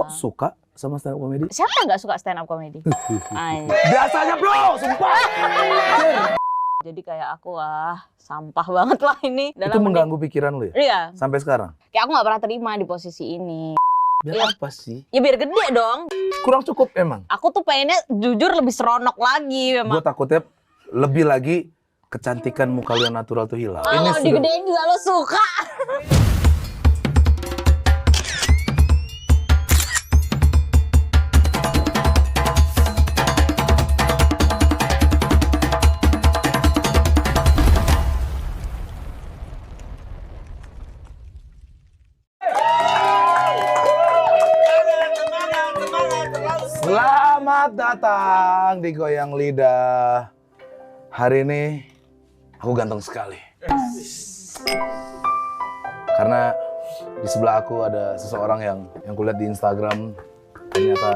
Kok suka sama stand up comedy? Siapa yang nggak suka stand up comedy? Biasanya bro, sumpah. Jadi kayak aku sampah banget lah ini. Itu mengganggu pikiran lu ya? Iya. Sampai sekarang? Kayak aku nggak pernah terima di posisi ini. Biar apa sih? Ya biar gede dong. Kurang cukup emang? Aku tuh pengennya jujur lebih seronok lagi memang. Gue takutnya lebih lagi kecantikan muka lu yang natural tuh hilang. Kalau digedein juga lo suka. Selamat datang di Goyang Lidah. Hari ini aku ganteng sekali. Karena di sebelah aku ada seseorang yang kulihat di Instagram ternyata